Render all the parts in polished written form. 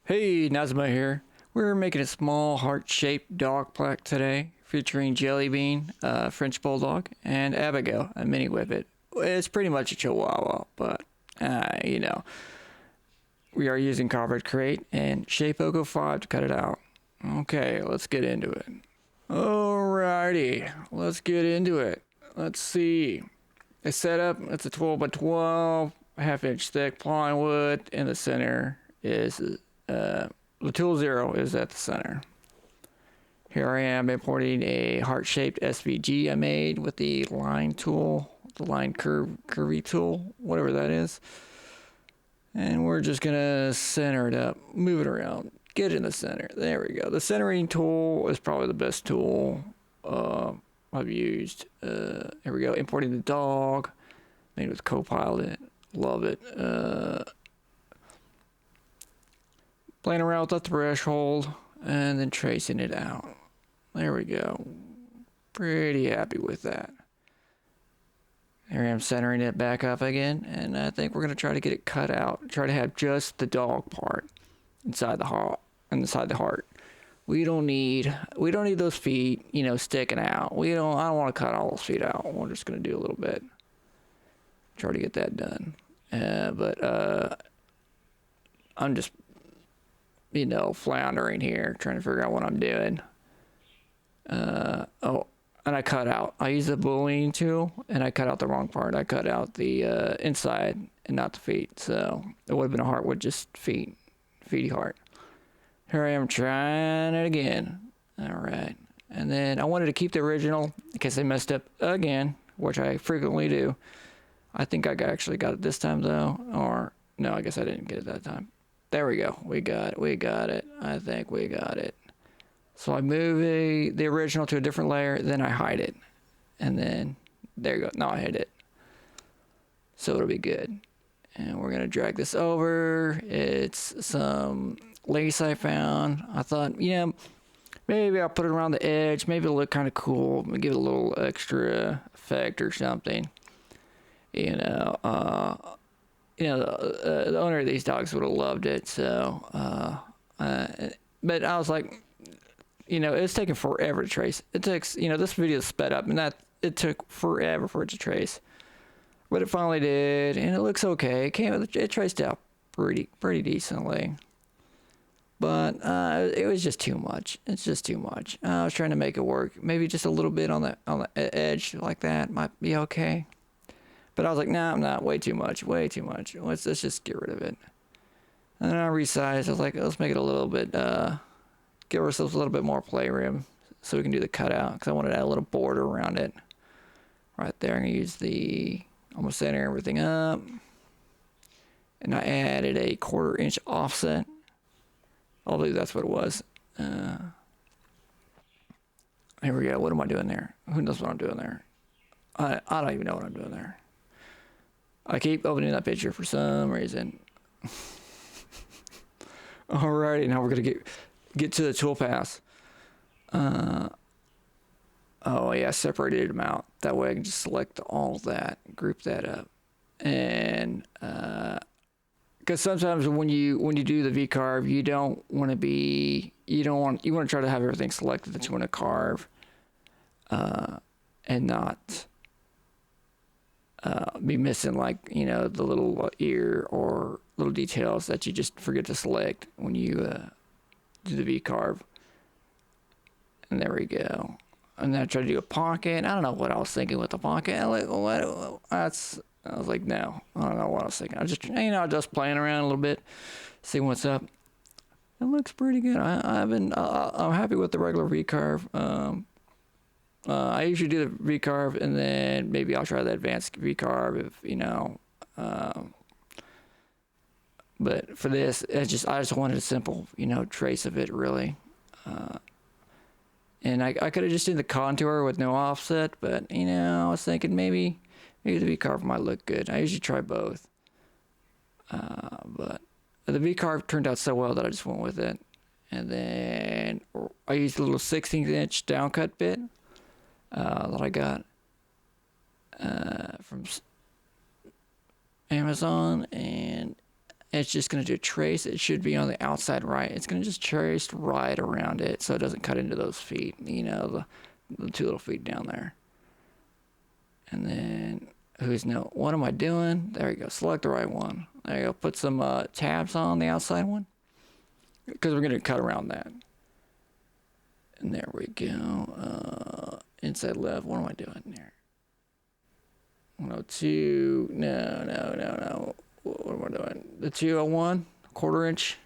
Hey, Nazma here. We're making a small heart-shaped dog plaque today, featuring Jelly Bean, a French Bulldog, and Abigail, a mini Whippet. It's pretty much a Chihuahua, but, you know. We are using carbide crate and shapeoko 5 to cut it out. Okay, let's get into it. Alrighty, let's get into it. Let's see. The setup, it's a 12 by 12, half-inch thick plywood. In the center is the tool 0 is at the center. Here I am importing a heart-shaped SVG I made with the line tool, the line curvy tool, whatever that is. And we're just gonna center it up, move it around, get it in the center. There we go. The centering tool is probably the best tool I've used. Here we go. Importing the dog, made with Copilot. Love it. Playing around with the threshold and then tracing it out. There we go. Pretty happy with that. Here I am centering it back up again, and I think we're gonna try to get it cut out. Try to have just the dog part inside the heart. We don't need those feet, sticking out. I don't want to cut all those feet out. We're just gonna do a little bit. Try to get that done. But I'm just floundering here, trying to figure out what I'm doing. And I cut out. I used the bullying tool, and I cut out the wrong part. I cut out the inside and not the feet. So it would have been a heart with just feety heart. Here I am trying it again. All right. And then I wanted to keep the original in case I messed up again, which I frequently do. I think I actually got it this time, though. Or, no, I guess I didn't get it that time. There we go. We got it. I think we got it. So I move the original to a different layer, then I hide it. And then, there you go. Now I hid it. So it'll be good. And we're going to drag this over. It's some lace I found. I thought, maybe I'll put it around the edge. Maybe it'll look kind of cool. Give it a little extra effect or something. The owner of these dogs would have loved it. So, but I was like, it's taking forever to trace. It takes, this video is sped up, and that it took forever for it to trace. But it finally did, and it looks okay. It traced out pretty decently. But it was just too much. It's just too much. I was trying to make it work. Maybe just a little bit on the edge like that might be okay. But I was like, nah, I'm not. Way too much. Let's just get rid of it. And then I resized. I was like, let's make it a little bit. Give ourselves a little bit more playroom so we can do the cutout, because I wanted to add a little border around it. Right there, I'm going to use I'm going to center everything up. And I added a 1/4 inch offset. I believe that's what it was. Here we go. What am I doing there? Who knows what I'm doing there? I don't even know what I'm doing there. I keep opening that picture for some reason. Alrighty, now we're going to get to the tool pass. Oh yeah, separated them out. That way I can just select all that, group that up. And because sometimes when you do the V carve, you want to try to have everything selected that you want to carve, and not be missing the little ear or little details that you just forget to select when you do the V carve. And there we go. And then I tried to do a pocket. I don't know what I was thinking with the pocket. I was like, no, I don't know what I was thinking. I was just playing around a little bit, see what's up. It looks pretty good. I'm happy with the regular V carve. I usually do the V carve, and then maybe I'll try the advanced V carve if But for this, I just wanted a simple, trace of it, really. And I could have just did the contour with no offset, but, I was thinking maybe the V-carve might look good. I usually try both. But the V-carve turned out so well that I just went with it. And then I used a little 16th inch downcut bit that I got from Amazon, and it's just going to do a trace. It should be on the outside right. It's going to just trace right around it so it doesn't cut into those feet, you know, the two little feet down there. And then, what am I doing? There you go. Select the right one. There you go. Put some tabs on the outside one because we're going to cut around that. And there we go. Inside left. What am I doing there? 102. No. What am I doing? The 201, 1/4 inch.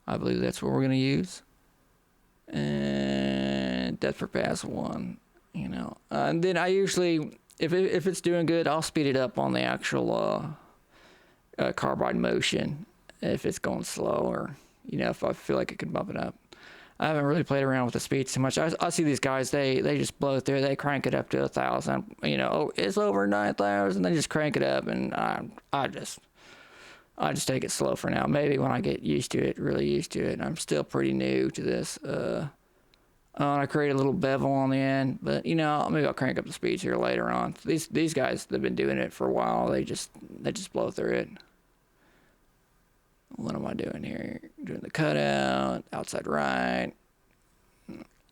I believe that's what we're going to use. And depth per pass 1, you know. And then I usually, if it's doing good, I'll speed it up on the actual carbide motion. If it's going slow, or, you know, if I feel like it could bump it up. I haven't really played around with the speeds too much. I see these guys, they just blow through. They crank it up to 1,000. You know, it's over 9,000. They just crank it up, and I just take it slow for now. Maybe when I get used to it, really used to it. I'm still pretty new to this. I create a little bevel on the end, but you know, maybe I'll crank up the speeds here later on. These guys, they've been doing it for a while. They just blow through it. What am I doing here? Doing the cutout, outside right.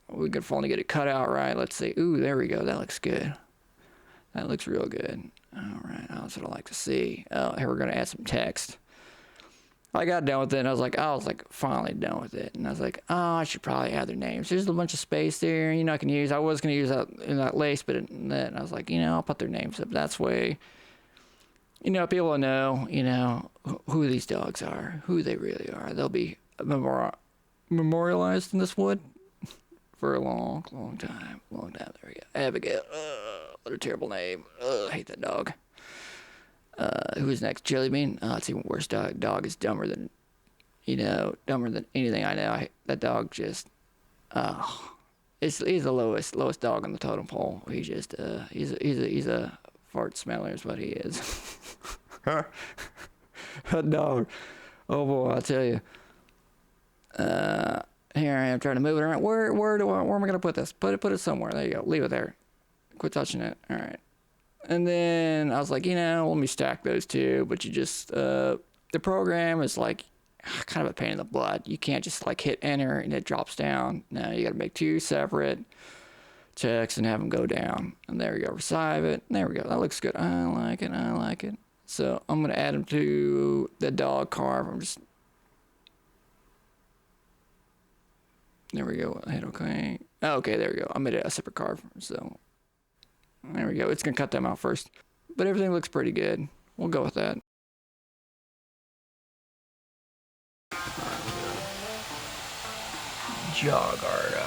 We could finally get it cut out right. Let's see. Ooh, there we go. That looks good. That looks real good. All right, that's what I like to see. Oh, here we're gonna add some text. I got done with it, and I was like finally done with it, and I was like, oh, I should probably add their names. There's a bunch of space there, you know, I can use. I was gonna use that in that lace, but then I was like, you know, I'll put their names up. That's way, you know, people will know, you know, who these dogs are, who they really are. They'll be memorialized in this wood for a long, long time. There we go. Abigail. What a terrible name. I hate that dog. Who's next? Jelly Bean? It's even worse. Dog is dumber than anything I know. That dog just, he's the lowest dog on the totem pole. He just, he's a fart smeller is what he is. That dog. Oh boy, I tell you. Here I am trying to move it around. Where am I gonna put this? Put it somewhere. There you go. Leave it there. Quit touching it. All right. And then I was like, you know, let me stack those two. But you just, the program is like kind of a pain in the butt. You can't just like hit enter and it drops down. No, you got to make two separate checks and have them go down. And there we go. Resize it. There we go. That looks good. I like it. So I'm going to add them to the dog carve. There we go. Hit okay. Okay, there we go. I made it a separate carve. So there we go. It's going to cut them out first. But everything looks pretty good. We'll go with that. Jaw guard.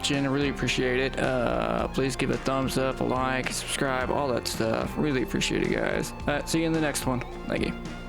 watching. I really appreciate it. Please give a thumbs up, a like, subscribe, all that stuff. Really appreciate it, guys. All right, see you in the next one. Thank you.